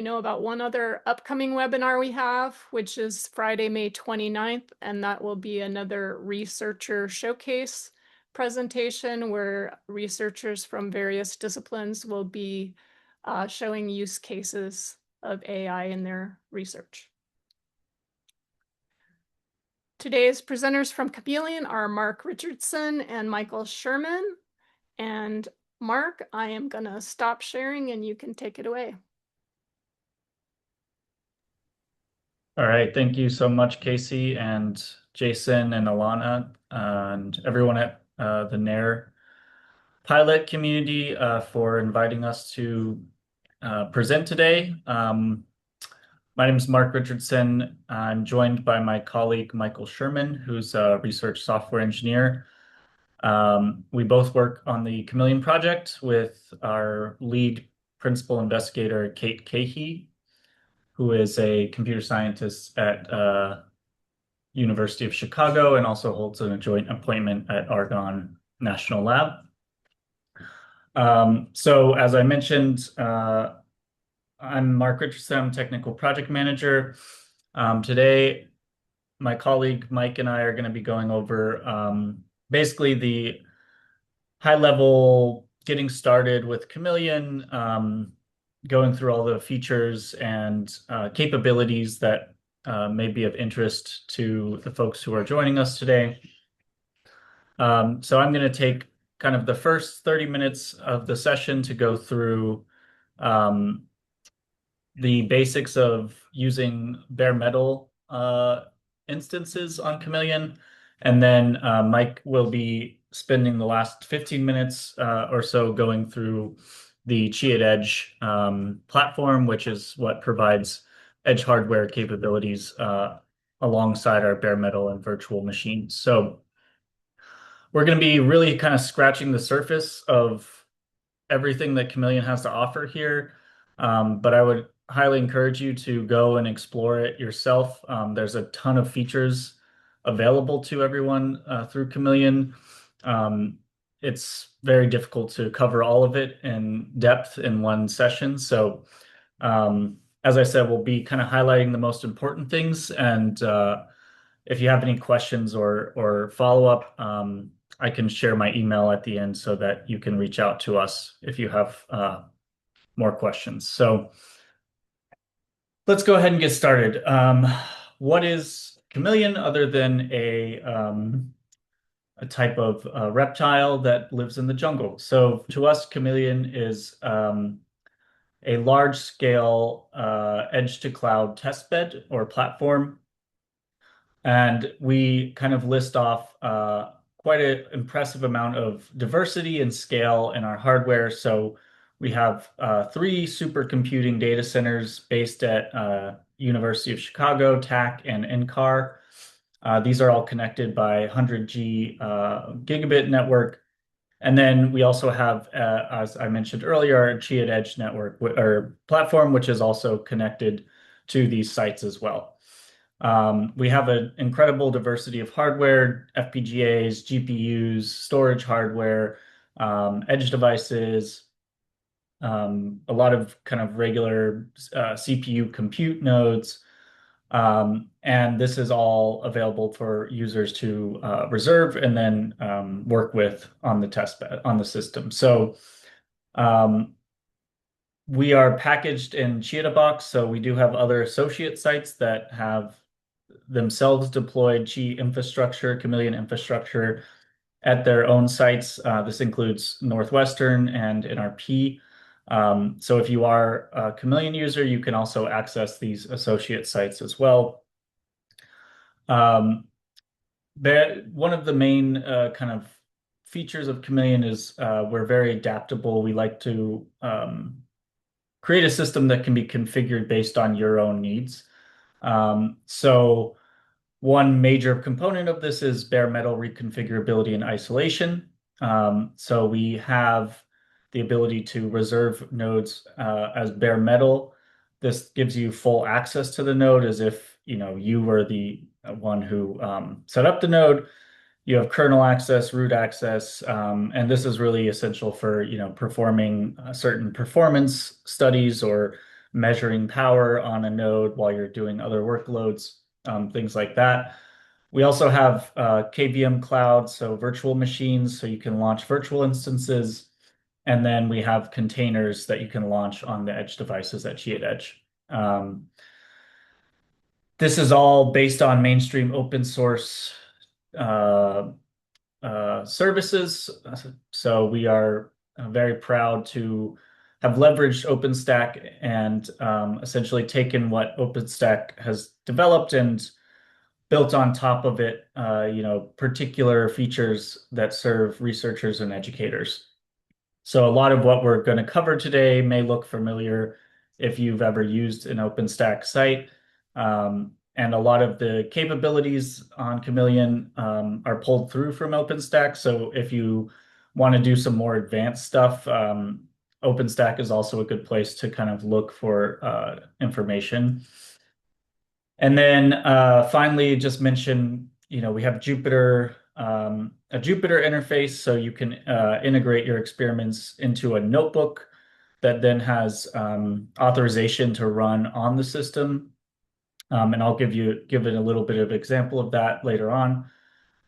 know about one other upcoming webinar we have, which is Friday, May 29th, and that will be another researcher showcase presentation where researchers from various disciplines will be showing use cases of AI in their research. Today's presenters from Chameleon are Mark Richardson and Michael Sherman. And Mark, I am going to stop sharing and you can take it away. All right, thank you so much, Casey and Jason and Alana and everyone at the NAIRR pilot community for inviting us to present today. My name is Mark Richardson. I'm joined by my colleague, Michael Sherman, who's a research software engineer. We both work on the Chameleon project with our lead principal investigator, Kate Cahey, who is a computer scientist at University of Chicago and also holds a joint appointment at Argonne National Lab. So as I mentioned, I'm Mark Richardson, I'm technical project manager. Today, my colleague Mike and I are going to be going over basically the high level getting started with Chameleon, going through all the features and capabilities that may be of interest to the folks who are joining us today. So I'm going to take kind of the first 30 minutes of the session to go through the basics of using bare metal instances on Chameleon. And then Mike will be spending the last 15 minutes or so going through the Chiat Edge platform, which is what provides edge hardware capabilities alongside our bare metal and virtual machines. So we're going to be really kind of scratching the surface of everything that Chameleon has to offer here. But I would highly encourage you to go and explore it yourself. There's a ton of features available to everyone through Chameleon. It's very difficult to cover all of it in depth in one session. So as I said, we'll be kind of highlighting the most important things. And if you have any questions or follow-up, I can share my email at the end so that you can reach out to us if you have more questions. So let's go ahead and get started. What is Chameleon other than a type of reptile that lives in the jungle? So to us, Chameleon is a large-scale edge-to-cloud testbed or platform. And we kind of list off quite an impressive amount of diversity and scale in our hardware. So we have 3 supercomputing data centers based at University of Chicago, TAC, and NCAR. These are all connected by 100G gigabit network. And then we also have, as I mentioned earlier, our Chiat Edge network or platform, which is also connected to these sites as well. We have an incredible diversity of hardware, FPGAs, GPUs, storage hardware, edge devices, a lot of kind of regular CPU compute nodes. And this is all available for users to reserve and then work with on the testbed on the system. So we are packaged in Chiatabox, so we do have other associate sites that have themselves deployed Chi infrastructure, Chameleon infrastructure at their own sites. This includes Northwestern and NRP. So if you are a Chameleon user, you can also access these associate sites as well. One of the main kind of features of Chameleon is we're very adaptable. We like to create a system that can be configured based on your own needs. So one major component of this is bare metal reconfigurability and isolation. So we have the ability to reserve nodes as bare metal. This gives you full access to the node as if you were the one who set up the node. You have kernel access, root access, and this is really essential for performing certain performance studies or measuring power on a node while you're doing other workloads, things like that. We also have KVM Cloud, so virtual machines, so you can launch virtual instances. And then we have containers that you can launch on the edge devices at G8 Edge. This is all based on mainstream open source uh, services. So we are very proud to have leveraged OpenStack and essentially taken what OpenStack has developed and built on top of it, particular features that serve researchers and educators. So a lot of what we're going to cover today may look familiar if you've ever used an OpenStack site. And a lot of the capabilities on Chameleon are pulled through from OpenStack. So if you want to do some more advanced stuff, OpenStack is also a good place to kind of look for information. And then finally, just mention, we have Jupyter, a Jupyter interface, so you can integrate your experiments into a notebook that then has authorization to run on the system. And I'll give it a little bit of example of that later on.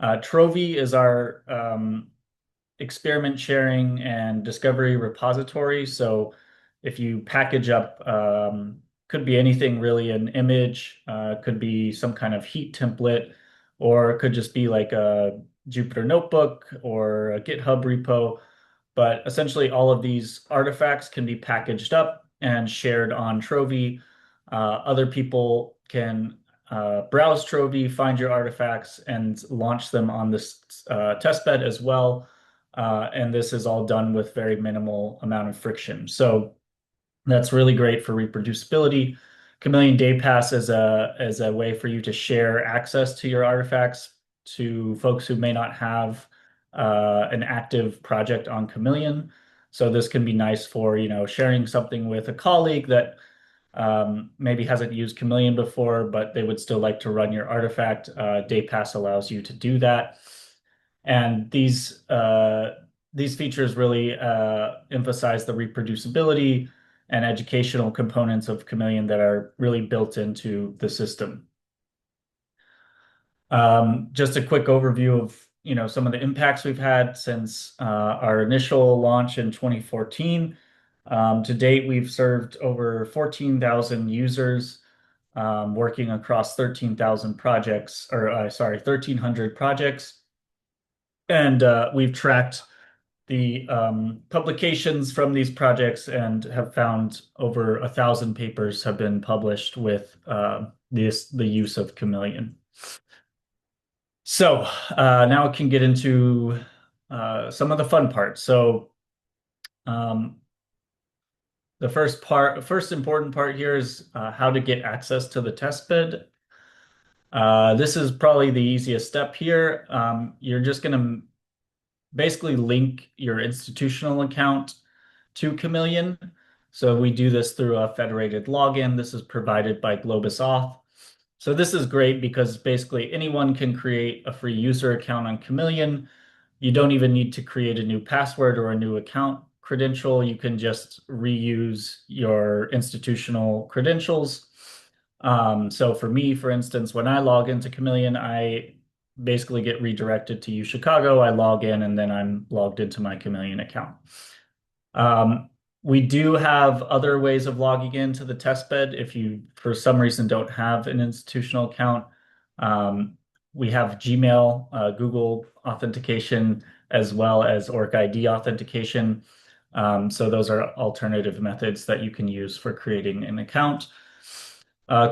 Trovy is our experiment sharing and discovery repository. So if you package up, could be anything really, an image, could be some kind of heat template, or it could just be like a Jupyter notebook or a GitHub repo. But essentially, all of these artifacts can be packaged up and shared on Trovy. Other people can browse Trovy, find your artifacts, and launch them on this testbed as well. And this is all done with very minimal amount of friction. So that's really great for reproducibility. Chameleon Day Pass is a way for you to share access to your artifacts to folks who may not have an active project on Chameleon. So this can be nice for, sharing something with a colleague that maybe hasn't used Chameleon before, but they would still like to run your artifact. Day Pass allows you to do that. And these features really emphasize the reproducibility and educational components of Chameleon that are really built into the system. Just a quick overview of some of the impacts we've had since our initial launch in 2014. To date, we've served over 14,000 users working across 13,000 projects, or sorry, 1,300 projects. And we've tracked the publications from these projects and have found over 1,000 papers have been published with the use of Chameleon. So now we can get into some of the fun parts. So the first important part here is how to get access to the testbed. This is probably the easiest step here. You're just going to basically link your institutional account to Chameleon. So we do this through a federated login. This is provided by Globus Auth. So this is great because basically anyone can create a free user account on Chameleon. You don't even need to create a new password or a new account credential. You can just reuse your institutional credentials. So for me, for instance, when I log into Chameleon, I basically get redirected to UChicago. I log in and then I'm logged into my Chameleon account. We do have other ways of logging into the testbed if you, for some reason, don't have an institutional account. We have Gmail, Google authentication, as well as OrcID authentication. So those are alternative methods that you can use for creating an account.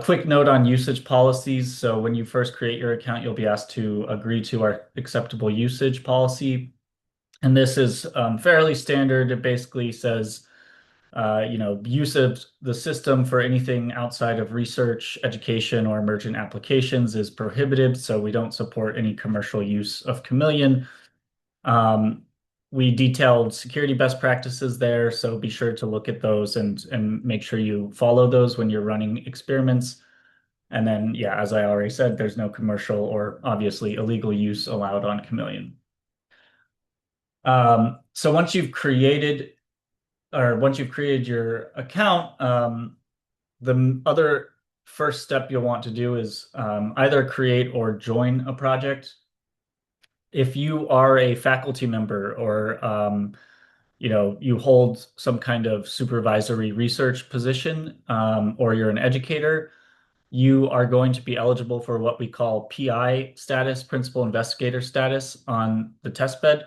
Quick note on usage policies. So when you first create your account, you'll be asked to agree to our acceptable usage policy. And this is fairly standard. It basically says, use of the system for anything outside of research, education, or emergent applications is prohibited. So we don't support any commercial use of Chameleon. We detailed security best practices there, so be sure to look at those and make sure you follow those when you're running experiments. And then, yeah, as I already said, there's no commercial or obviously illegal use allowed on Chameleon. So once you've created your account, The other first step you'll want to do is either create or join a project. If you are a faculty member or you hold some kind of supervisory research position, or you're an educator, you are going to be eligible for what we call PI status, principal investigator status on the testbed.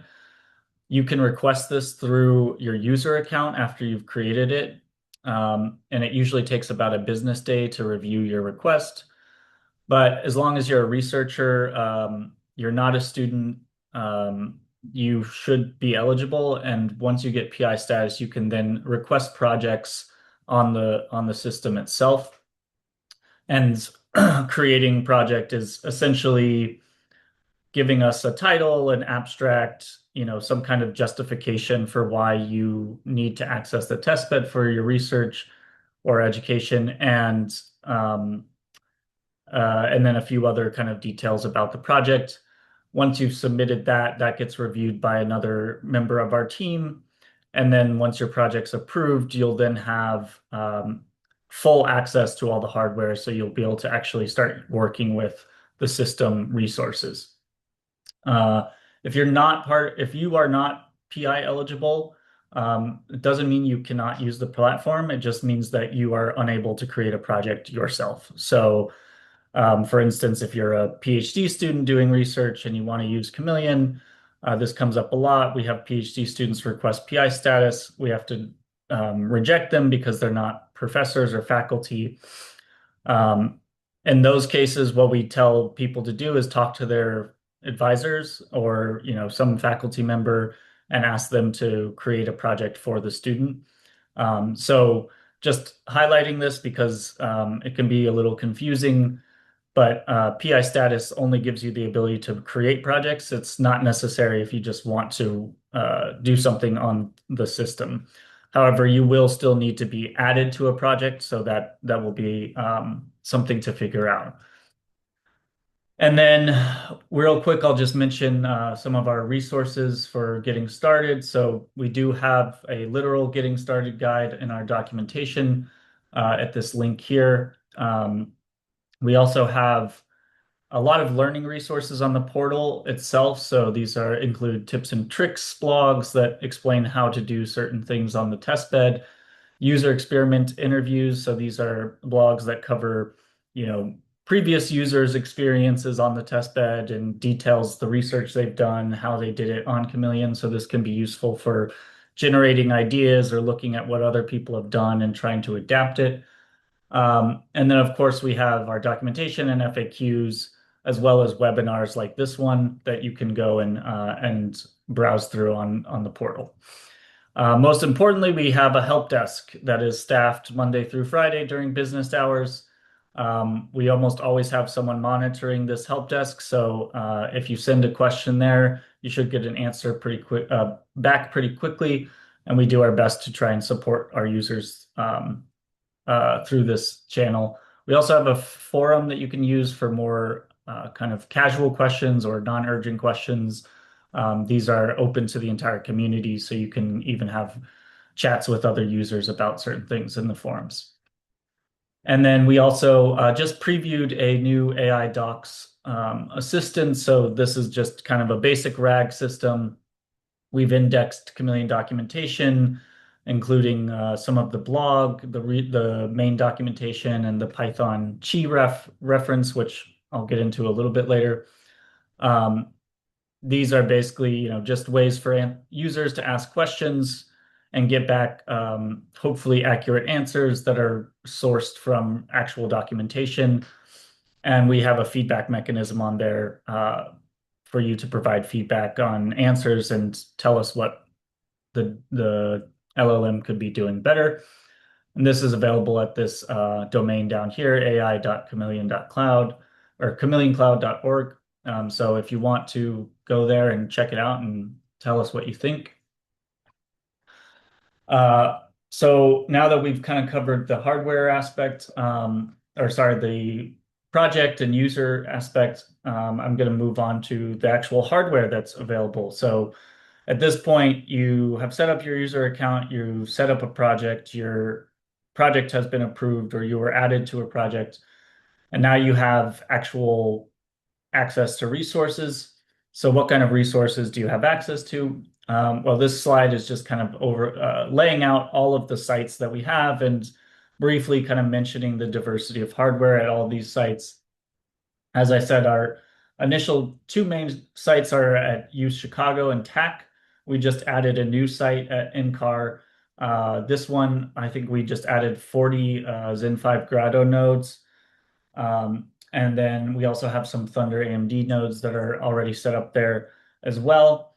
You can request this through your user account after you've created it. And it usually takes about a business day to review your request. But as long as you're a researcher, you're not a student, you should be eligible. And once you get PI status, you can then request projects on the system itself. And creating project is essentially giving us a title, an abstract, some kind of justification for why you need to access the testbed for your research or education, and then a few other kind of details about the project. Once you've submitted that, that gets reviewed by another member of our team. And then once your project's approved, you'll then have full access to all the hardware. So you'll be able to actually start working with the system resources. If you are not PI eligible, it doesn't mean you cannot use the platform. It just means that you are unable to create a project yourself. So for instance, if you're a PhD student doing research and you want to use Chameleon, this comes up a lot. We have PhD students request PI status. We have to reject them because they're not professors or faculty. In those cases, what we tell people to do is talk to their advisors or some faculty member and ask them to create a project for the student. So just highlighting this because it can be a little confusing. But PI status only gives you the ability to create projects. It's not necessary if you just want to do something on the system. However, you will still need to be added to a project, so that will be something to figure out. And then real quick, I'll just mention some of our resources for getting started. So we do have a literal getting started guide in our documentation at this link here. We also have a lot of learning resources on the portal itself. So these include tips and tricks blogs that explain how to do certain things on the testbed, user experiment interviews. So these are blogs that cover, previous users' experiences on the testbed and details the research they've done, how they did it on Chameleon. So this can be useful for generating ideas or looking at what other people have done and trying to adapt it. And then, of course, we have our documentation and FAQs, as well as webinars like this one that you can go and browse through on the portal. Most importantly, we have a help desk that is staffed Monday through Friday during business hours. We almost always have someone monitoring this help desk. So if you send a question there, you should get an answer back pretty quickly. And we do our best to try and support our users through this channel. We also have a forum that you can use for more kind of casual questions or non-urgent questions. These are open to the entire community, so you can even have chats with other users about certain things in the forums. And then we also just previewed a new AI Docs assistant. So this is just kind of a basic RAG system. We've indexed Chameleon documentation, including some of the blog, the main documentation, and the Python chi reference, which I'll get into a little bit later. These are basically, just ways for users to ask questions and get back hopefully accurate answers that are sourced from actual documentation. And we have a feedback mechanism on there for you to provide feedback on answers and tell us what the LLM could be doing better. And this is available at this domain down here, ai.chameleon.cloud or chameleoncloud.org. So if you want to go there and check it out and tell us what you think. So now that we've kind of covered the hardware aspect, the project and user aspect, I'm going to move on to the actual hardware that's available. So at this point, you have set up your user account, you set up a project, you're project has been approved or you were added to a project, and now you have actual access to resources. So what kind of resources do you have access to? Well, this slide is just kind of laying out all of the sites that we have and briefly kind of mentioning the diversity of hardware at all these sites. As I said, our initial two main sites are at U Chicago and TAC. We just added a new site at NCAR. This one, I think we just added 40 Zen 5 Grado nodes. And then we also have some Thunder AMD nodes that are already set up there as well.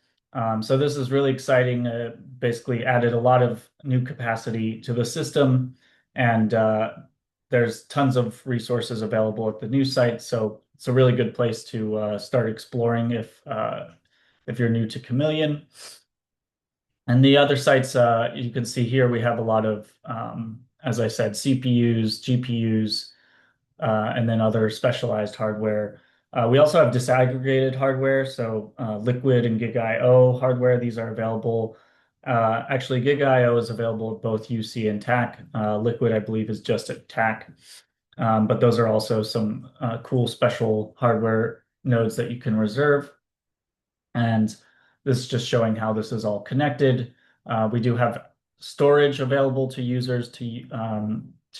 So this is really exciting. Basically added a lot of new capacity to the system, and there's tons of resources available at the new site. So it's a really good place to start exploring if you're new to Chameleon. And the other sites, you can see here, we have a lot of, as I said, CPUs, GPUs, and then other specialized hardware. We also have disaggregated hardware, so Liquid and GigIO hardware. These are available. Actually, GigIO is available at both UC and TAC. Liquid, I believe, is just at TAC. But those are also some cool special hardware nodes that you can reserve. And this is just showing how this is all connected. We do have storage available to users to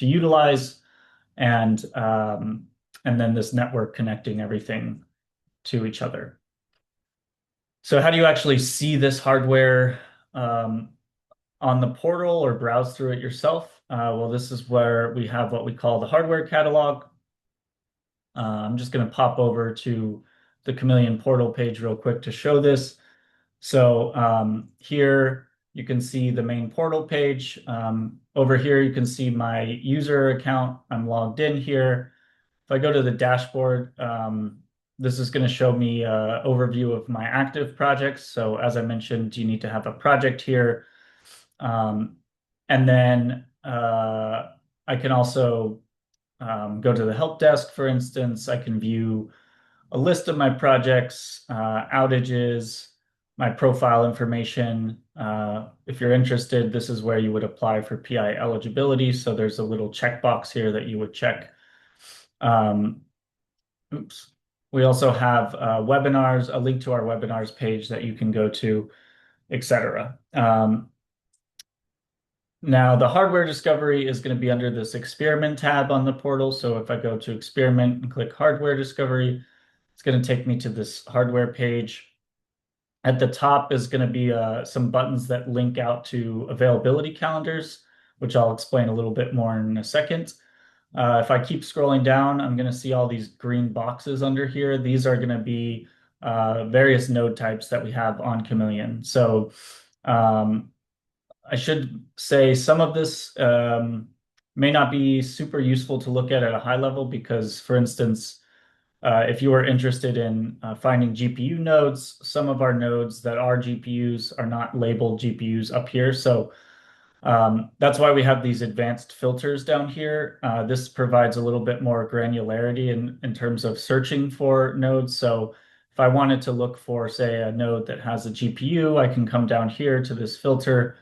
utilize, and then this network connecting everything to each other. So how do you actually see this hardware on the portal or browse through it yourself? Well, this is where we have what we call the hardware catalog. I'm just going to pop over to the Chameleon portal page real quick to show this. So here you can see the main portal page. Over here, you can see my user account. I'm logged in here. If I go to the dashboard, this is going to show me an overview of my active projects. So as I mentioned, you need to have a project here. And then I can also go to the help desk, for instance. I can view a list of my projects, outages, my profile information. If you're interested, this is where you would apply for PI eligibility. So there's a little checkbox here that you would check. Oops. We also have webinars, a link to our webinars page that you can go to, etc. Now, the hardware discovery is going to be under this experiment tab on the portal. So if I go to experiment and click hardware discovery, it's going to take me to this hardware page. At the top is going to be some buttons that link out to availability calendars, which I'll explain a little bit more in a second. If I keep scrolling down, I'm going to see all these green boxes under here. These are going to be various node types that we have on Chameleon. So I should say some of this may not be super useful to look at a high level because, for instance, if you are interested in finding GPU nodes, some of our nodes that are GPUs are not labeled GPUs up here. So that's why we have these advanced filters down here. This provides a little bit more granularity in terms of searching for nodes. So if I wanted to look for, say, a node that has a GPU, I can come down here to this filter,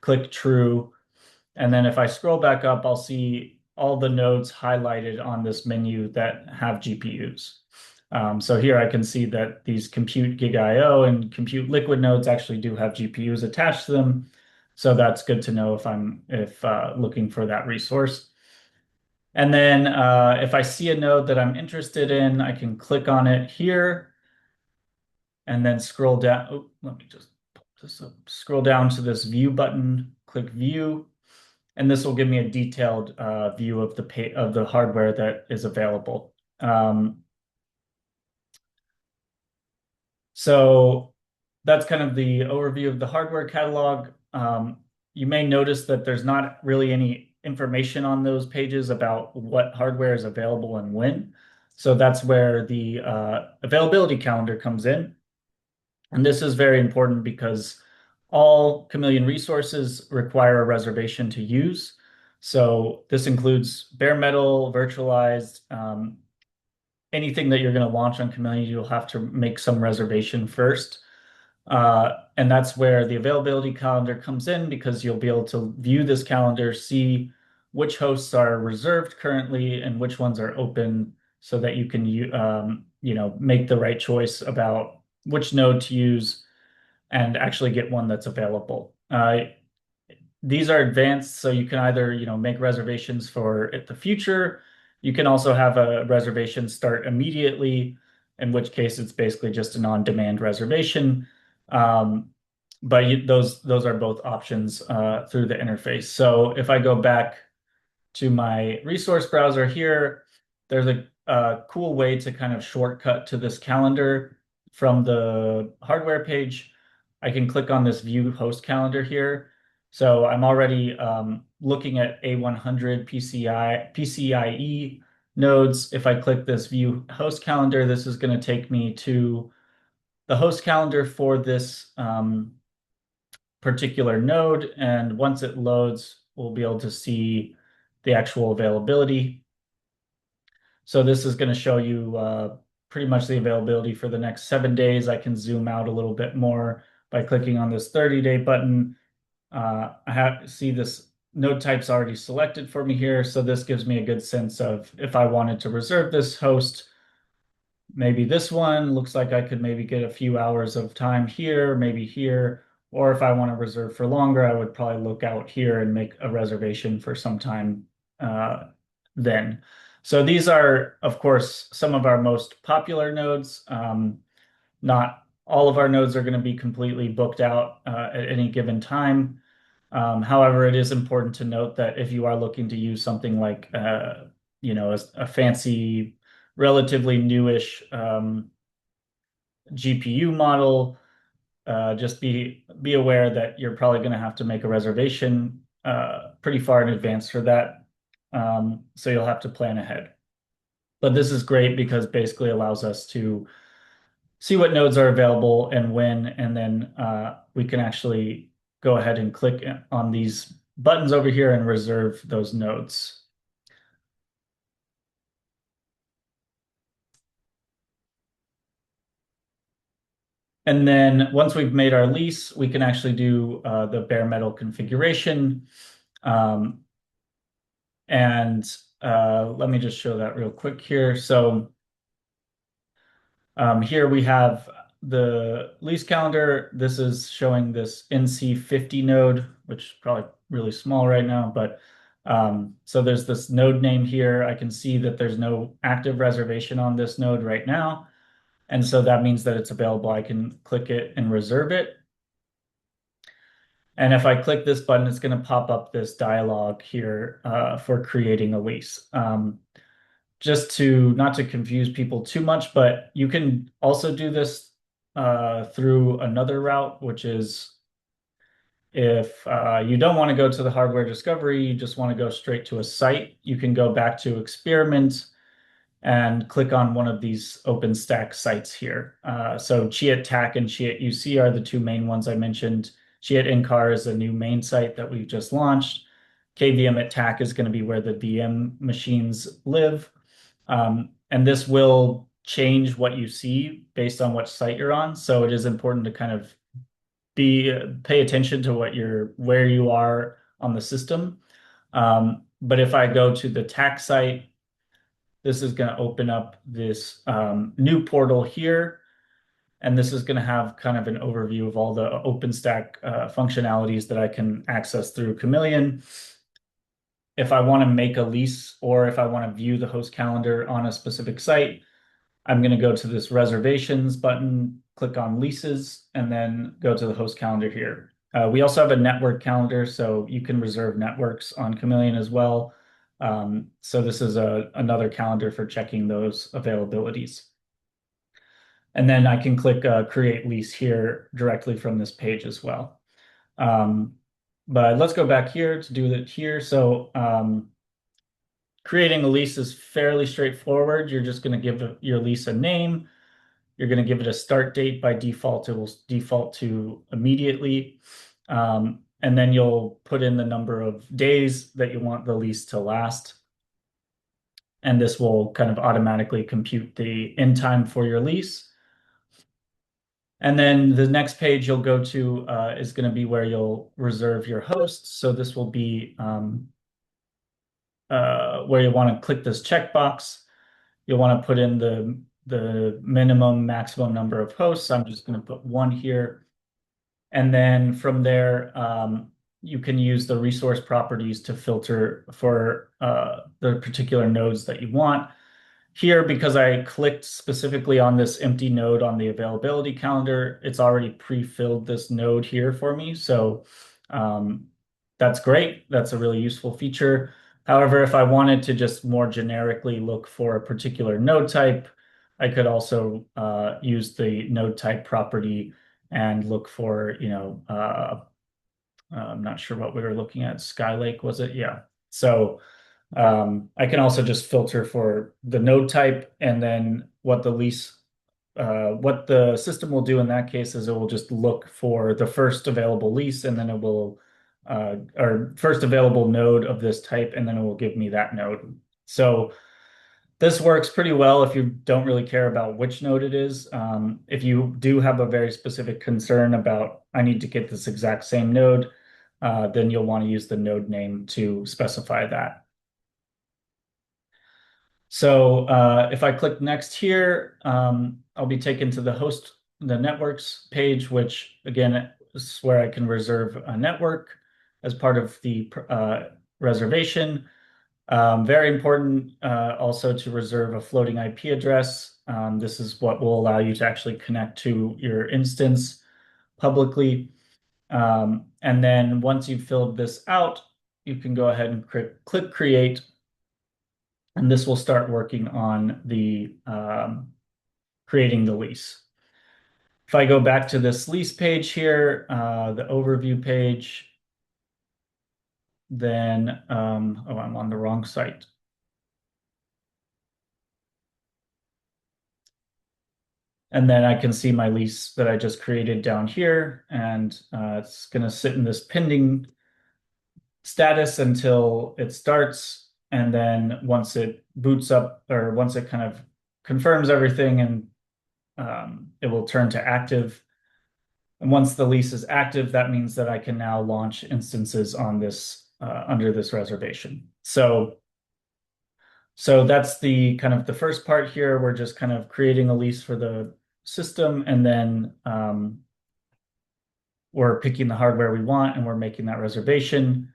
click true. And then if I scroll back up, I'll see all the nodes highlighted on this menu that have GPUs. So here I can see that these compute GigIO and compute Liquid nodes actually do have GPUs attached to them. So that's good to know if I'm looking for that resource. And then if I see a node that I'm interested in, I can click on it here and then scroll down. Oh, let me just pull this up. Scroll down to this view button, click view, and this will give me a detailed view of the hardware that is available. So that's kind of the overview of the hardware catalog. You may notice that there's not really any information on those pages about what hardware is available and when. So that's where the availability calendar comes in. And this is very important because all Chameleon resources require a reservation to use. So this includes bare metal, virtualized, anything that you're going to launch on Chameleon, you'll have to make some reservation first. And that's where the availability calendar comes in because you'll be able to view this calendar, see which hosts are reserved currently and which ones are open so that you can make the right choice about which node to use and actually get one that's available. These are advanced, so you can either make reservations for the future. You can also have a reservation start immediately, in which case it's basically just an on-demand reservation. But those are both options through the interface. So if I go back to my resource browser here, there's a cool way to kind of shortcut to this calendar from the hardware page. I can click on this view host calendar here. So I'm already looking at A100 PCIe nodes. If I click this view host calendar, this is going to take me to the host calendar for this particular node. And once it loads, we'll be able to see the actual availability. So this is going to show you pretty much the availability for the next 7 days. I can zoom out a little bit more by clicking on this 30-day button. See this node type's already selected for me here. So this gives me a good sense of if I wanted to reserve this host, maybe this one looks like I could maybe get a few hours of time here, maybe here. Or if I want to reserve for longer, I would probably look out here and make a reservation for some time then. So these are, of course, some of our most popular nodes. Not all of our nodes are going to be completely booked out at any given time. However, it is important to note that if you are looking to use something like, a fancy, relatively newish GPU model, just be aware that you're probably going to have to make a reservation pretty far in advance for that. So you'll have to plan ahead. But this is great because basically allows us to see what nodes are available and when, and then we can actually go ahead and click on these buttons over here and reserve those nodes. And then once we've made our lease, we can actually do the bare metal configuration. And let me just show that real quick here. So here we have the lease calendar. This is showing this NC50 node, which is probably really small right now, but so there's this node name here. I can see that there's no active reservation on this node right now. And so that means that it's available. I can click it and reserve it. And if I click this button, it's going to pop up this dialog here for creating a lease. Just not to confuse people too much, but you can also do this through another route, which is if you don't want to go to the hardware discovery, you just want to go straight to a site, you can go back to experiment and click on one of these OpenStack sites here. So Chiat TAC and Chiat UC are the two main ones I mentioned. Chiat NCAR is a new main site that we've just launched. KVM at TAC is going to be where the VM machines live. And this will change what you see based on what site you're on. So it is important to kind of pay attention to where you are on the system. But if I go to the TAC site, this is going to open up this new portal here. And this is going to have kind of an overview of all the OpenStack functionalities that I can access through Chameleon. If I want to make a lease or if I want to view the host calendar on a specific site, I'm going to go to this reservations button, click on leases, and then go to the host calendar here. We also have a network calendar, so you can reserve networks on Chameleon as well. So this is another calendar for checking those availabilities. And then I can click create lease here directly from this page as well. But let's go back here to do it here. So creating a lease is fairly straightforward. You're just going to give your lease a name. You're going to give it a start date. By default, it will default to immediately. And then you'll put in the number of days that you want the lease to last. And this will kind of automatically compute the end time for your lease. And then the next page you'll go to is going to be where you'll reserve your hosts. So this will be where you want to click this checkbox. You'll want to put in the minimum, maximum number of hosts. I'm just going to put one here. And then from there, you can use the resource properties to filter for the particular nodes that you want. Here, because I clicked specifically on this empty node on the availability calendar, it's already pre-filled this node here for me. So that's great. That's a really useful feature. However, if I wanted to just more generically look for a particular node type, I could also use the node type property and look for, I'm not sure what we were looking at. Skylake, was it? Yeah. So I can also just filter for the node type, and then what the system will do in that case is it will just look for the first available lease, and then it will, or first available node of this type, and then it will give me that node. So this works pretty well if you don't really care about which node it is. If you do have a very specific concern about, I need to get this exact same node, then you'll want to use the node name to specify that. So if I click next here, I'll be taken to the networks page, which again is where I can reserve a network as part of the reservation. Very important also to reserve a floating IP address. This is what will allow you to actually connect to your instance publicly. And then once you've filled this out, you can go ahead and click create. And this will start working on the creating the lease. If I go back to this lease page here, the overview page, then, oh, I'm on the wrong site. And then I can see my lease that I just created down here, and it's going to sit in this pending status until it starts. And then once it boots up, or once it kind of confirms everything, and it will turn to active. And once the lease is active, that means that I can now launch instances on this under this reservation. So that's the kind of the first part here. We're just kind of creating a lease for the system, and then we're picking the hardware we want, and we're making that reservation.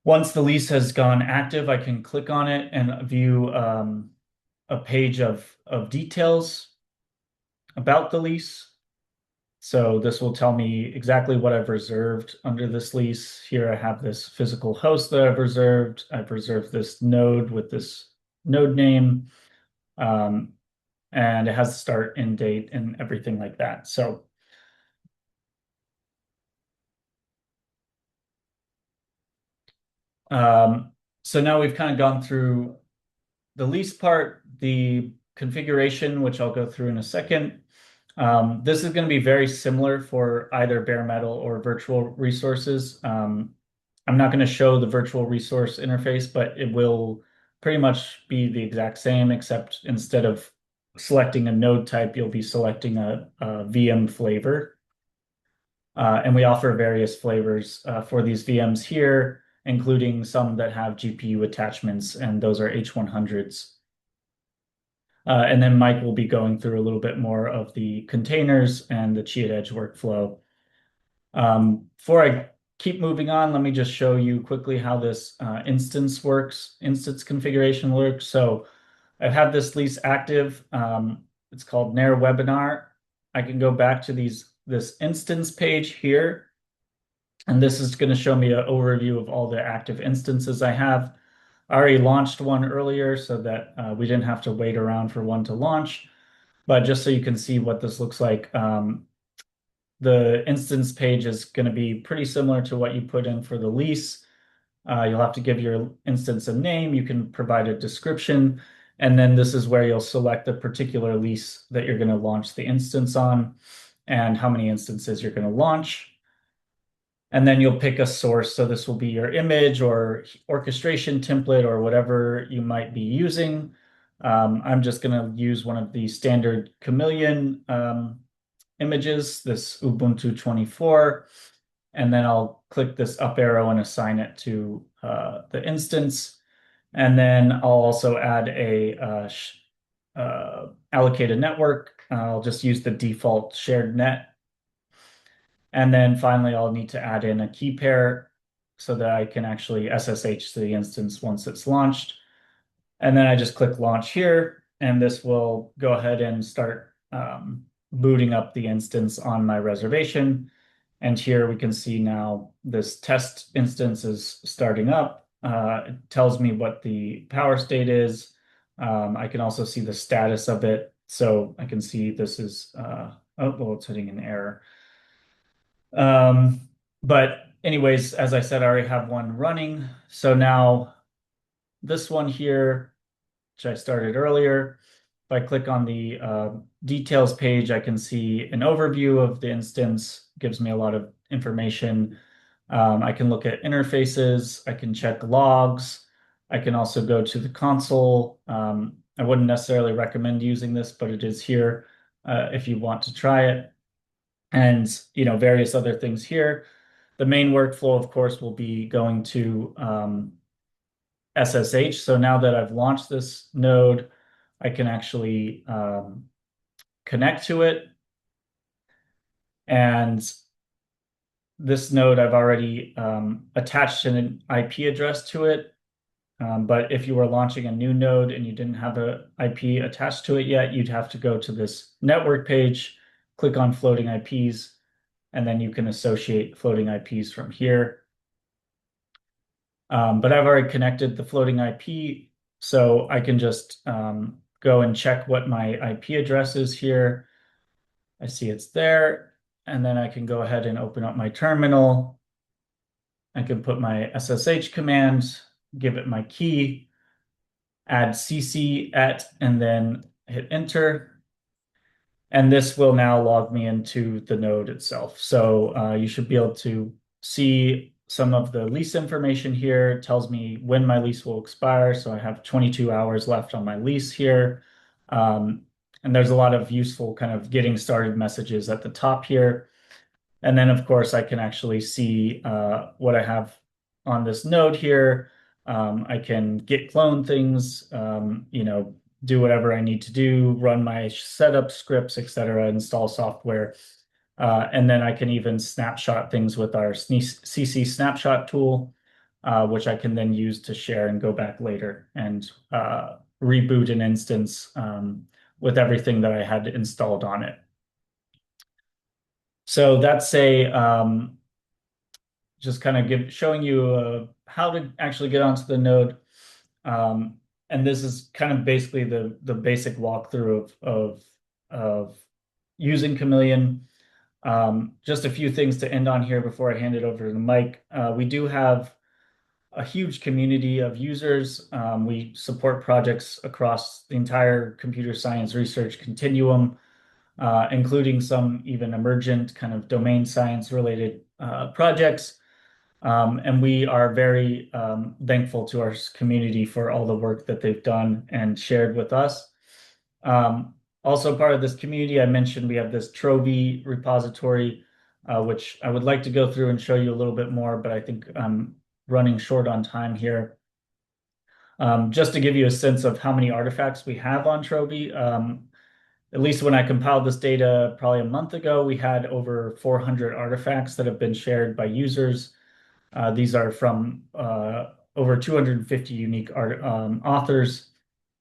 Once the lease has gone active, I can click on it and view a page of details about the lease. So this will tell me exactly what I've reserved under this lease. Here I have this physical host that I've reserved. I've reserved this node with this node name. And it has the start, end date, and everything like that. So now we've kind of gone through the lease part, the configuration, which I'll go through in a second. This is going to be very similar for either bare metal or virtual resources. I'm not going to show the virtual resource interface, but it will pretty much be the exact same, except instead of selecting a node type, you'll be selecting a VM flavor. And we offer various flavors for these VMs here, including some that have GPU attachments, and those are H100s. And then Mike will be going through a little bit more of the containers and the Chia Edge workflow. Before I keep moving on, let me just show you quickly how this instance configuration works. So I've had this lease active. It's called NAIRR webinar. I can go back to this instance page here, and this is going to show me an overview of all the active instances I have. I already launched one earlier so that we didn't have to wait around for one to launch. But just so you can see what this looks like, the instance page is going to be pretty similar to what you put in for the lease. You'll have to give your instance a name. You can provide a description. And then this is where you'll select the particular lease that you're going to launch the instance on and how many instances you're going to launch. And then you'll pick a source. So this will be your image or orchestration template or whatever you might be using. I'm just going to use one of the standard Chameleon images, this Ubuntu 24. And then I'll click this up arrow and assign it to the instance. And then I'll also add a allocated network. I'll just use the default shared net. And then finally, I'll need to add in a key pair so that I can actually SSH to the instance once it's launched. And then I just click launch here, and this will go ahead and start booting up the instance on my reservation. And here we can see now this test instance is starting up. It tells me what the power state is. I can also see the status of it. So I can see this is, oh, well, it's hitting an error. But anyways, as I said, I already have one running. So now this one here, which I started earlier, if I click on the details page, I can see an overview of the instance, gives me a lot of information. I can look at interfaces, I can check logs, I can also go to the console. I wouldn't necessarily recommend using this, but it is here if you want to try it. And various other things here. The main workflow, of course, will be going to SSH. So now that I've launched this node, I can actually connect to it. And this node, I've already attached an IP address to it. But if you were launching a new node and you didn't have an IP attached to it yet, you'd have to go to this network page, click on floating IPs, and then you can associate floating IPs from here. But I've already connected the floating IP, so I can just go and check what my IP address is here. I see it's there, and then I can go ahead and open up my terminal. I can put my SSH command, give it my key, add cc at, and then hit enter. And this will now log me into the node itself. So you should be able to see some of the lease information here. It tells me when my lease will expire. So I have 22 hours left on my lease here. And there's a lot of useful kind of getting started messages at the top here. And then, of course, I can actually see what I have on this node here. I can git clone things, do whatever I need to do, run my setup scripts, etc., install software. And then I can even snapshot things with our CC snapshot tool, which I can then use to share and go back later and reboot an instance with everything that I had installed on it. So that's just kind of showing you how to actually get onto the node. And this is kind of basically the basic walkthrough of using Chameleon. Just a few things to end on here before I hand it over to Mike. We do have a huge community of users. We support projects across the entire computer science research continuum, including some even emergent kind of domain science related projects. And we are very thankful to our community for all the work that they've done and shared with us. Also part of this community, I mentioned we have this Trovy repository, which I would like to go through and show you a little bit more, but I think I'm running short on time here. Just to give you a sense of how many artifacts we have on Trovy, at least when I compiled this data probably a month ago, we had over 400 artifacts that have been shared by users. These are from over 250 unique authors.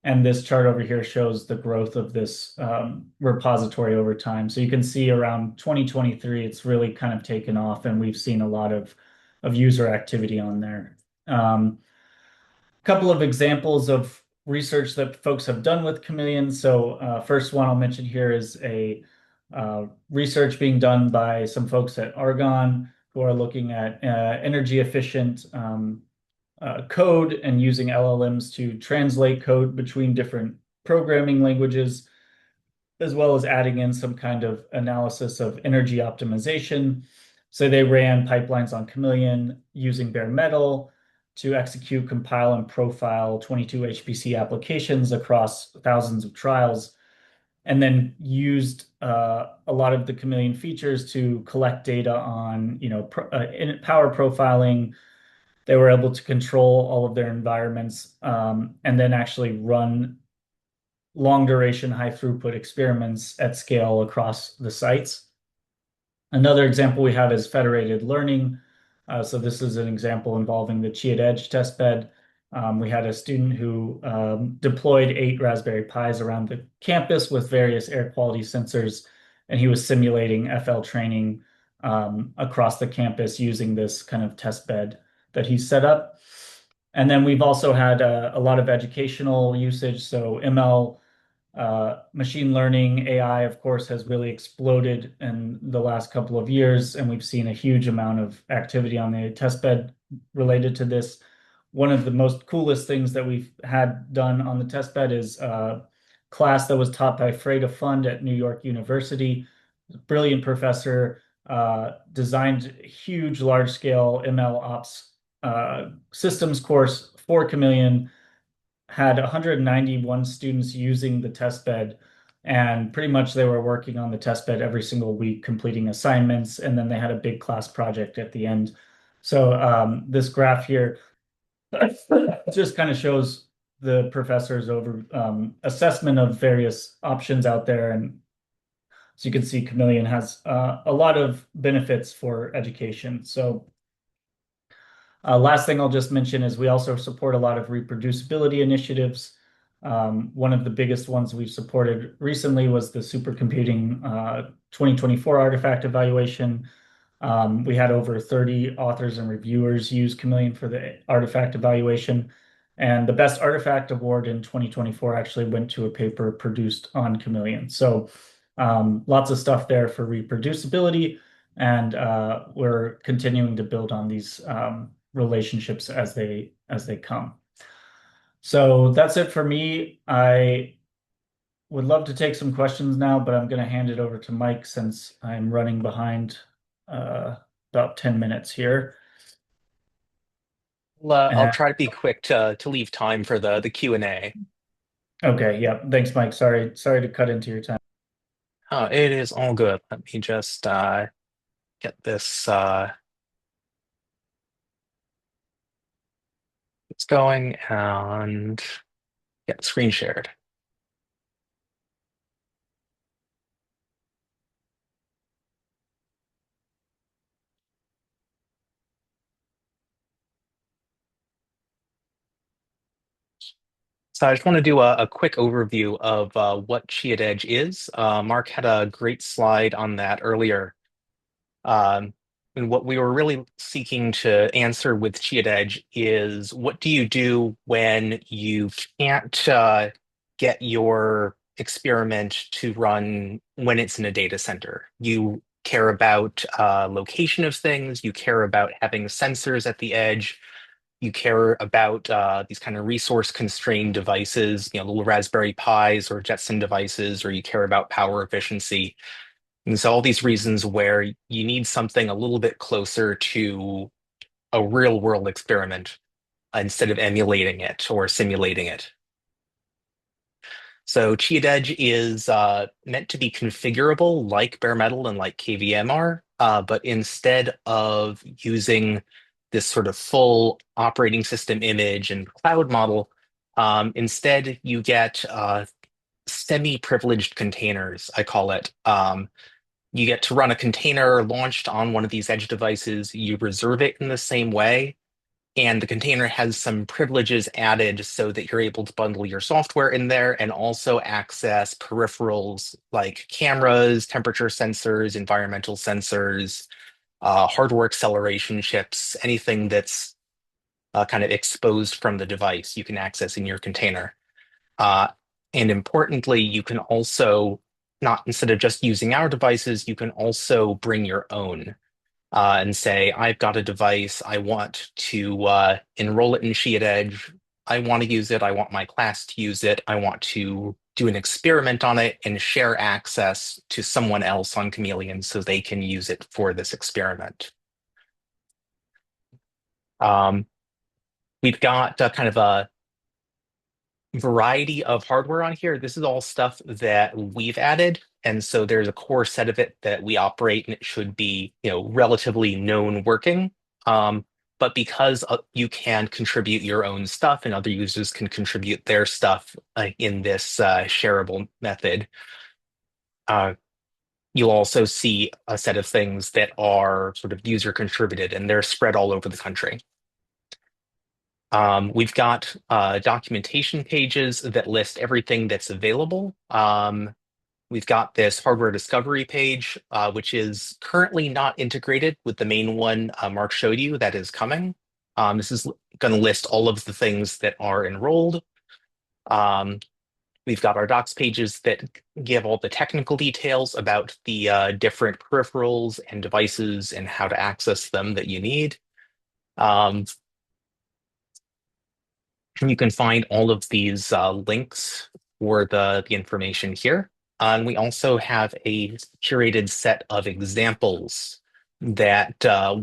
And this chart over here shows the growth of this repository over time. So you can see around 2023, it's really kind of taken off, and we've seen a lot of user activity on there. Couple of examples of research that folks have done with Chameleon. So first one I'll mention here is a research being done by some folks at Argonne who are looking at energy efficient code and using LLMs to translate code between different programming languages, as well as adding in some kind of analysis of energy optimization. So they ran pipelines on Chameleon using bare metal to execute, compile, and profile 22 HPC applications across thousands of trials, and then used a lot of the Chameleon features to collect data on, power profiling, They were able to control all of their environments and then actually run long duration, high throughput experiments at scale across the sites. Another example we have is federated learning. So this is an example involving the Chia Edge testbed. We had a student who deployed 8 Raspberry Pis around the campus with various air quality sensors, and he was simulating FL training across the campus using this kind of testbed that he set up. And then we've also had a lot of educational usage. So ML, machine learning, AI, of course, has really exploded in the last couple of years, and we've seen a huge amount of activity on the testbed related to this. One of the most coolest things that we've had done on the testbed is a class that was taught by Freda Fund at New York University. Brilliant professor, designed huge, large-scale ML ops systems course for Chameleon, had 191 students using the test bed, and pretty much they were working on the test bed every single week, completing assignments, and then they had a big class project at the end. So this graph here just kind of shows the professor's over assessment of various options out there. And so you can see Chameleon has a lot of benefits for education. So last thing I'll just mention is we also support a lot of reproducibility initiatives. One of the biggest ones we've supported recently was the supercomputing 2024 artifact evaluation. We had over 30 authors and reviewers use Chameleon for the artifact evaluation. And the best artifact award in 2024 actually went to a paper produced on Chameleon. So lots of stuff there for reproducibility. And we're continuing to build on these relationships as they come. So that's it for me. I would love to take some questions now, but I'm going to hand it over to Mike since I'm running behind about 10 minutes here. I'll And, try to be quick to leave time for the Q&A. okay, yeah, thanks, Mike. Sorry to cut into your time. It is all good. Let me just get this it's going and get screen shared. So I just want to do a quick overview of what Chia Edge is. Mark had a great slide on that earlier. And what we were really seeking to answer with Chia Edge is what do you do when you can't get your experiment to run when it's in a data center? You care about location of things, you care about having sensors at the edge, you care about these kind of resource constrained devices, little Raspberry Pis or Jetson devices, or you care about power efficiency. And so all these reasons where you need something a little bit closer to a real world experiment instead of emulating it or simulating it. So Edge is meant to be configurable like bare metal and like KVM are, but instead of using this sort of full operating system image and cloud model, instead you get semi-privileged containers, I call it. You get to run a container launched on one of these edge devices. You reserve it in the same way, and the container has some privileges added so that you're able to bundle your software in there and also access peripherals like cameras, temperature sensors, environmental sensors, hardware acceleration chips, anything that's kind of exposed from the device you can access in your container. Uh, and importantly, you can also, not instead of just using our devices, you can also bring your own and say, I've got a device, I want to enroll it in Chia Edge, I want to use it, I want my class to use it, I want to do an experiment on it and share access to someone else on Chameleon so they can use it for this experiment. Um, we've got kind of a variety of hardware on here. This is all stuff that we've added. And so there's a core set of it that we operate and it should be, relatively known working. but because you can contribute your own stuff and other users can contribute their stuff in this shareable method, you'll also see a set of things that are sort of user contributed, and they're spread all over the country. We've got documentation pages that list everything that's available. We've got this hardware discovery page, which is currently not integrated with the main one Mark showed you that is coming. This is going to list all of the things that are enrolled. We've got our docs pages that give all the technical details about the different peripherals and devices and how to access them that you need. And you can find all of these links for the information here. And we also have a curated set of examples that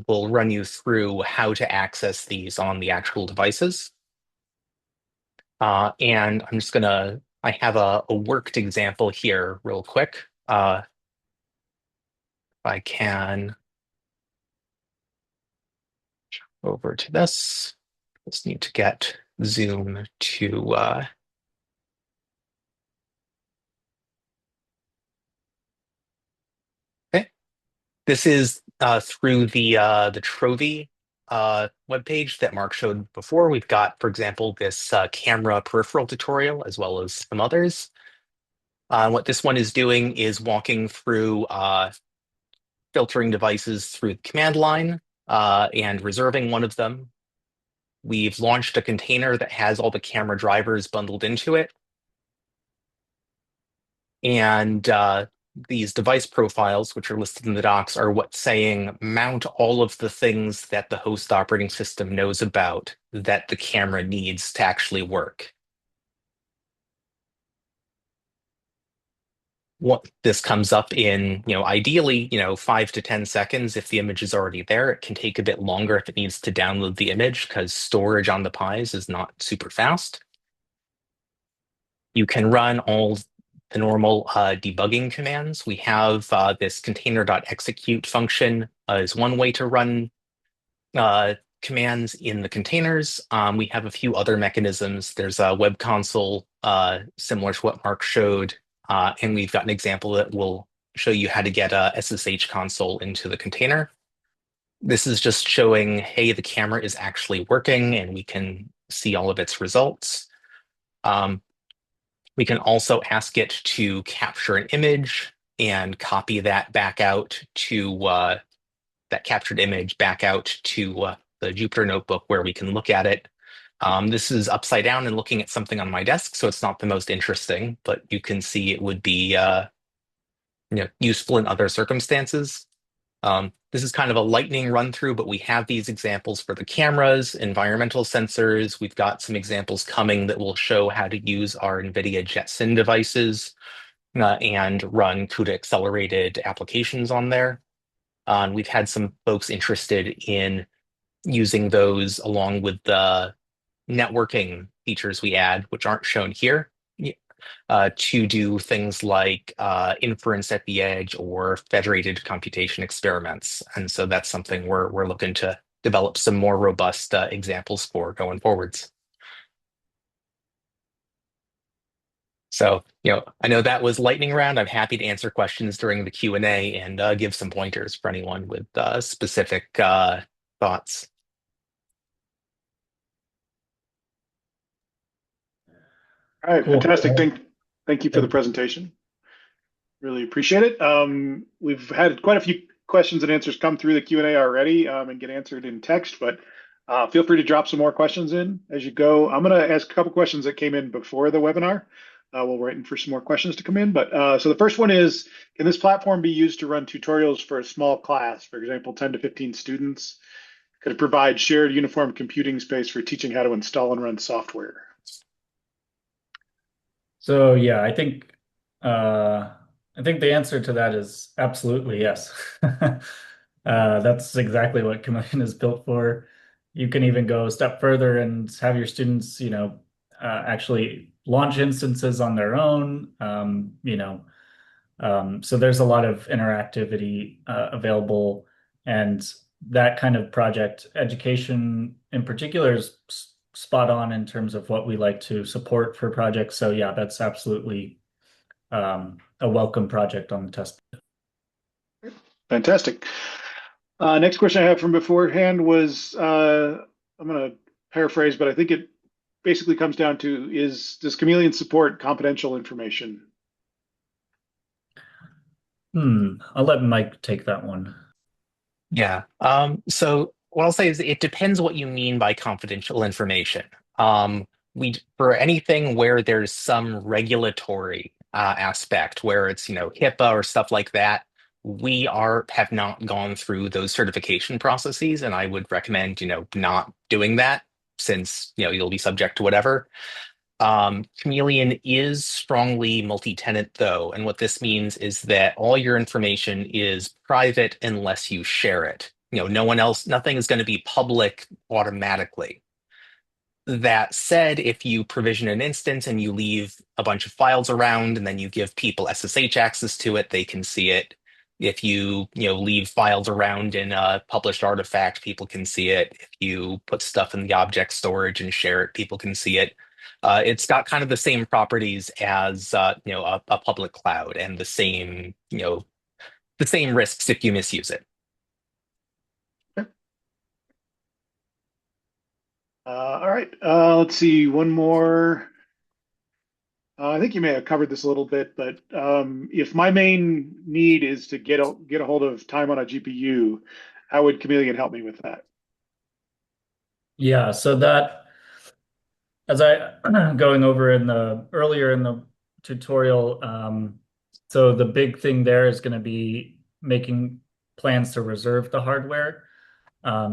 will run you through how to access these on the actual devices. And I'm just gonna, I have a worked example here real quick. If I can over to this, just need to get Zoom to okay. This is through the Trovy webpage that Mark showed before. We've got, for example, this camera peripheral tutorial as well as some others. What this one is doing is walking through filtering devices through the command line and reserving one of them. We've launched a container that has all the camera drivers bundled into it. And these device profiles, which are listed in the docs, are what's saying mount all of the things that the host operating system knows about that the camera needs to actually work. What this comes up in, ideally, 5 to 10 seconds if the image is already there. It can take a bit longer if it needs to download the image because storage on the Pis is not super fast. You can run all the normal debugging commands. We have this container.execute function is one way to run commands in the containers. We have a few other mechanisms. There's a web console similar to what Mark showed. And we've got an example that will show you how to get a SSH console into the container. This is just showing, hey, the camera is actually working and we can see all of its results. We can also ask it to capture an image and copy that back out to that captured image back out to the Jupyter notebook where we can look at it. This is upside down and looking at something on my desk, so it's not the most interesting, but you can see it would be useful in other circumstances. This is kind of a lightning run through, but we have these examples for the cameras, environmental sensors. We've got some examples coming that will show how to use our NVIDIA Jetson devices and run CUDA accelerated applications on there. We've had some folks interested in using those along with the networking features we add, which aren't shown here, to do things like inference at the edge or federated computation experiments. And so that's something we're looking to develop some more robust examples for going forwards. So, I know that was lightning round. I'm happy to answer questions during the Q&A and give some pointers for anyone with specific thoughts. All right, Cool. fantastic. Thank you for the presentation. Really appreciate it. We've had quite a few questions and answers come through the Q&A already and get answered in text, but feel free to drop some more questions in as you go. I'm going to ask a couple questions that came in before the webinar. We're waiting for some more questions to come in. But so the first one is, can this platform be used to run tutorials for a small class, for example, 10 to 15 students? Could it provide shared uniform computing space for teaching how to install and run software? So yeah, I think the answer to that is absolutely yes. That's exactly what Chameleon is built for. You can even go a step further and have your students, actually launch instances on their own. So there's a lot of interactivity available, and that kind of project, education in particular, is spot on in terms of what we like to support for projects. So yeah, that's absolutely a welcome project on the test. Fantastic. Next question I have from beforehand was, I'm going to paraphrase, but I think it basically comes down to, does Chameleon support confidential information? I'll let Mike take that one. Yeah. So what I'll say is it depends what you mean by confidential information. For anything where there's some regulatory aspect, where it's, HIPAA or stuff like that, have not gone through those certification processes, and I would recommend, not doing that since, you'll be subject to whatever. Chameleon is strongly multi-tenant though, and what this means is that all your information is private unless you share it. Nothing is going to be public automatically. That said, if you provision an instance and you leave a bunch of files around and then you give people SSH access to it, they can see it. If you, leave files around in a published artifact, people can see it. If you put stuff in the object storage and share it, people can see it. It's got kind of the same properties as, a public cloud, and the same risks if you misuse it. All right. Let's see. One more. I think you may have covered this a little bit, but if my main need is to get a hold of time on a GPU, how would Chameleon help me with that? Yeah, so that, as I going over earlier in the tutorial, so the big thing there is going to be making plans to reserve the hardware,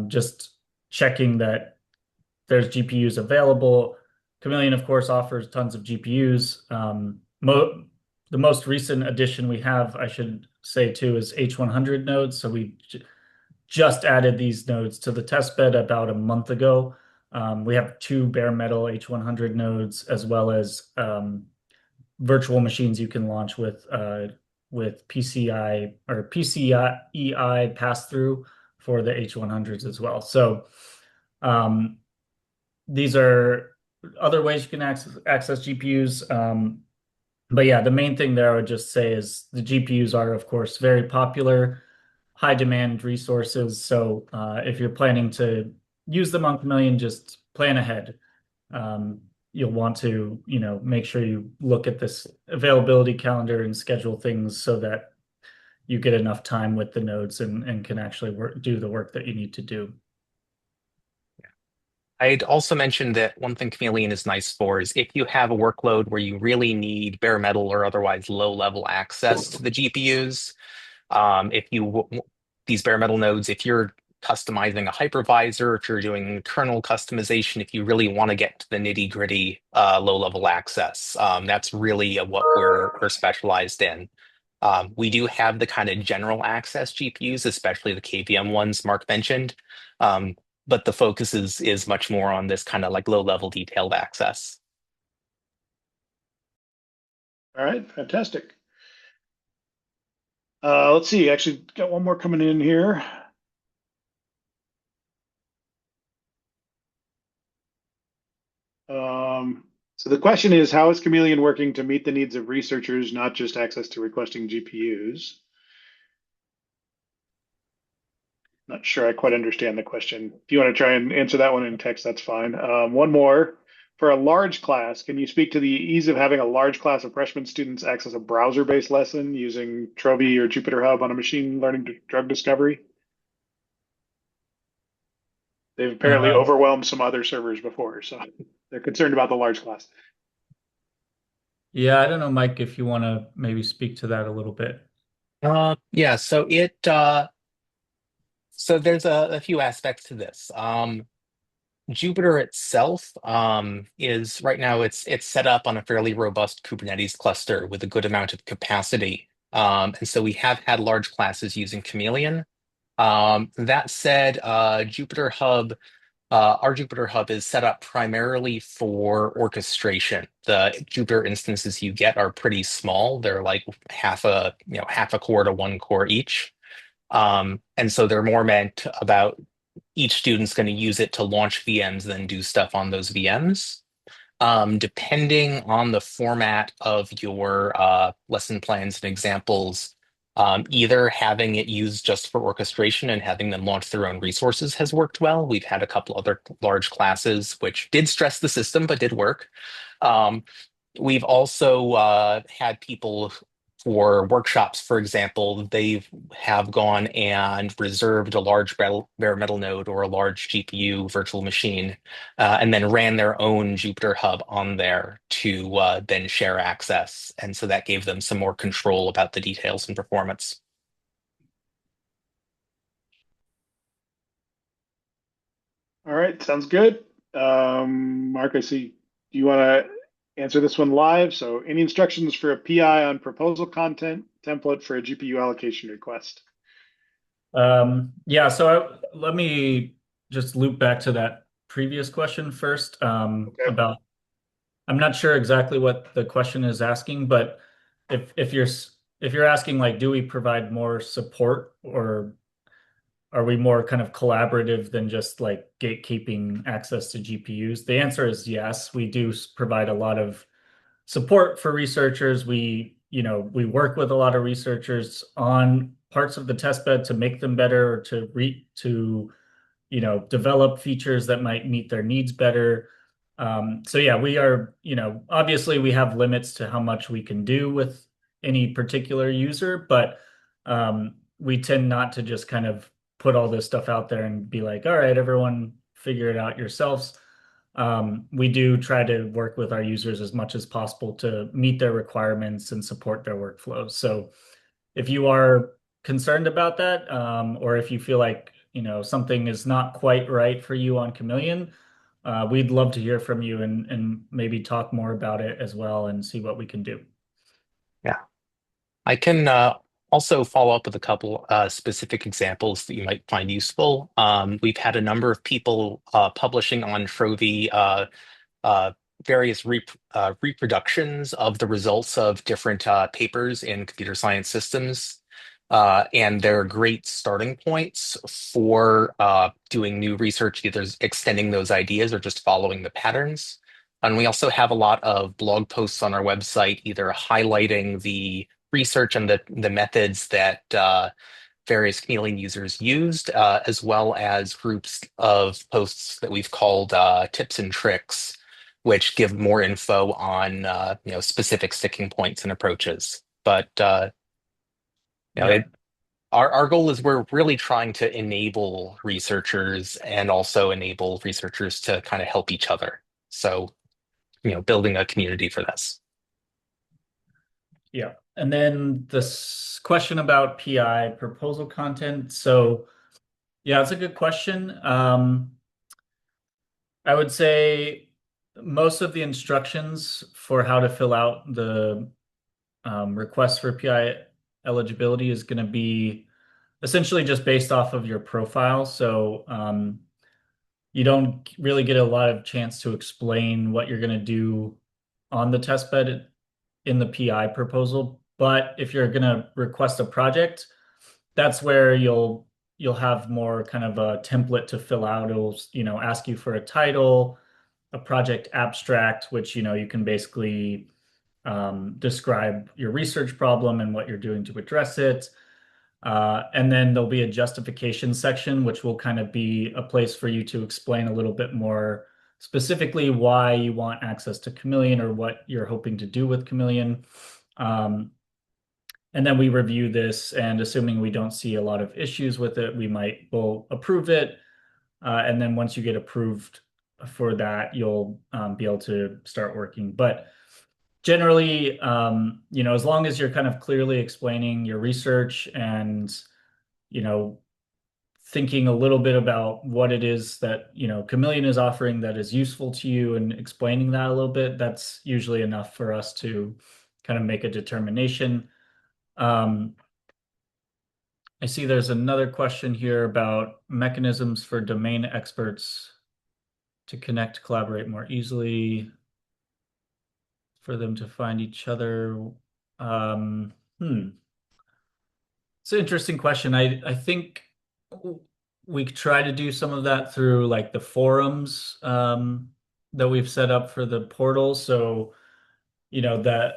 just checking that there's GPUs available. Chameleon, of course, offers tons of GPUs. The most recent addition we have, I should say too, is H100 nodes. So we just added these nodes to the testbed about a month ago. We have 2 bare metal H100 nodes, as well as virtual machines you can launch with PCI or PCIe pass-through for the H100s as well. So these are other ways you can access GPUs. But yeah, the main thing there I would just say is the GPUs are, of course, very popular, high demand resources. So if you're planning to use them on Chameleon, just plan ahead. You'll want to, make sure you look at this availability calendar and schedule things so that you get enough time with the nodes and can actually do the work that you need to do. I'd also mention that one thing Chameleon is nice for is if you have a workload where you really need bare metal or otherwise low-level access to the GPUs, these bare metal nodes, if you're customizing a hypervisor, if you're doing kernel customization, if you really want to get to the nitty-gritty low-level access, that's really what we're specialized in. We do have the kind of general access GPUs, especially the KVM ones Mark mentioned. But the focus is much more on this kind of like low-level detailed access. All right, fantastic. Let's see, actually got one more coming in here. So the question is, how is Chameleon working to meet the needs of researchers, not just access to requesting GPUs? Not sure I quite understand the question. If you want to try and answer that one in text, that's fine. One more. For a large class, can you speak to the ease of having a large class of freshman students access a browser-based lesson using Trovi or Jupyter Hub on a machine learning drug discovery? They've apparently overwhelmed some other servers before, so they're concerned about the large class. Yeah, I don't know, Mike, if you want to maybe speak to that a little bit. Yeah, so so there's a few aspects to this. Jupyter itself is right now it's set up on a fairly robust Kubernetes cluster with a good amount of capacity. And so we have had large classes using Chameleon. That said, Jupyter Hub, our Jupyter Hub is set up primarily for orchestration. The Jupyter instances you get are pretty small. They're like half a core to 1 core each. And so they're more meant about each student's going to use it to launch VMs, then do stuff on those VMs. Depending on the format of your lesson plans and examples, either having it used just for orchestration and having them launch their own resources has worked well. We've had a couple other large classes which did stress the system but did work. Um, We've also had people for workshops, for example, they have gone and reserved a large bare metal node or a large GPU virtual machine, and then ran their own Jupyter hub on there to then share access. And so that gave them some more control about the details and performance. All right, sounds good. Mark, I see you want to answer this one live. So, any instructions for a PI on proposal content template for a GPU allocation request? Yeah, so let me just loop back to that previous question first Okay. about, I'm not sure exactly what the question is asking, but if you're asking like, do we provide more support, or are we more kind of collaborative than just like gatekeeping access to GPUs? The answer is yes. We do provide a lot of support for researchers. We work with a lot of researchers on parts of the testbed to make them better, or to develop features that might meet their needs better. So yeah, we are, obviously we have limits to how much we can do with any particular user, but we tend not to just kind of put all this stuff out there and be like, all right, everyone figure it out yourselves. We do try to work with our users as much as possible to meet their requirements and support their workflows. So if you are concerned about that, or if you feel like, something is not quite right for you on Chameleon, we'd love to hear from you and maybe talk more about it as well and see what we can do. Yeah. I can also follow up with a couple specific examples that you might find useful. We've had a number of people publishing on Trovi uh, various reproductions of the results of different papers in computer science systems. And they're great starting points for doing new research, either extending those ideas or just following the patterns. And we also have a lot of blog posts on our website, either highlighting the research and the methods that various Chameleon users used, as well as groups of posts that we've called tips and tricks, which give more info on specific sticking points and approaches. But you know, Yeah. our goal is we're really trying to enable researchers and also enable researchers to kind of help each other. So, building a community for this. Yeah. And then this question about PI proposal content. So yeah, it's a good question. I would say most of the instructions for how to fill out the request for PI eligibility is going to be essentially just based off of your profile. So you don't really get a lot of chance to explain what you're going to do on the test bed in the PI proposal. But if you're going to request a project, that's where you'll have more kind of a template to fill out. It'll, ask you for a title, a project abstract, which, you can basically describe your research problem and what you're doing to address it. And then there'll be a justification section, which will kind of be a place for you to explain a little bit more specifically why you want access to Chameleon or what you're hoping to do with Chameleon. And then we review this, and assuming we don't see a lot of issues with it, we'll approve it. And then once you get approved for that, you'll be able to start working. But generally, as long as you're kind of clearly explaining your research and, thinking a little bit about what it is that, Chameleon is offering that is useful to you and explaining that a little bit, that's usually enough for us to kind of make a determination. I see there's another question here about mechanisms for domain experts to connect, collaborate more easily, for them to find each other. It's an interesting question. I think we try to do some of that through like the forums that we've set up for the portal. So, that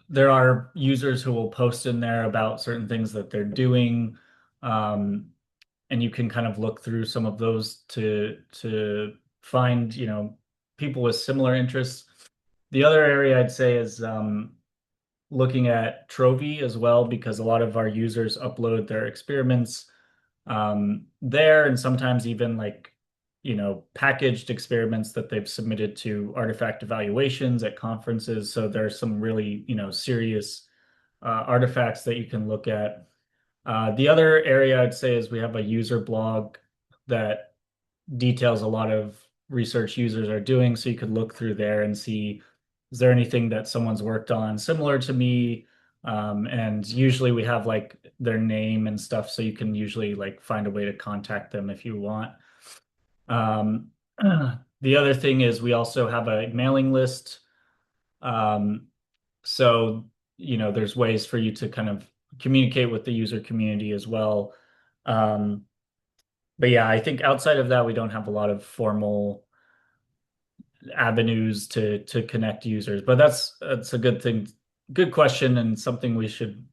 there are users who will post in there about certain things that they're doing. And you can kind of look through some of those to find, people with similar interests. The other area I'd say is looking at Trovy as well, because a lot of our users upload their experiments there, and sometimes even like, packaged experiments that they've submitted to artifact evaluations at conferences. So there's some really, serious artifacts that you can look at. The other area I'd say is we have a user blog that details a lot of research users are doing. So you could look through there and see, is there anything that someone's worked on similar to me? And usually we have like their name and stuff, so you can usually like find a way to contact them if you want. Um, the other thing is we also have a mailing list. So, there's ways for you to kind of communicate with the user community as well. But yeah, I think outside of that, we don't have a lot of formal avenues to connect users. But that's a good thing, good question, and something we should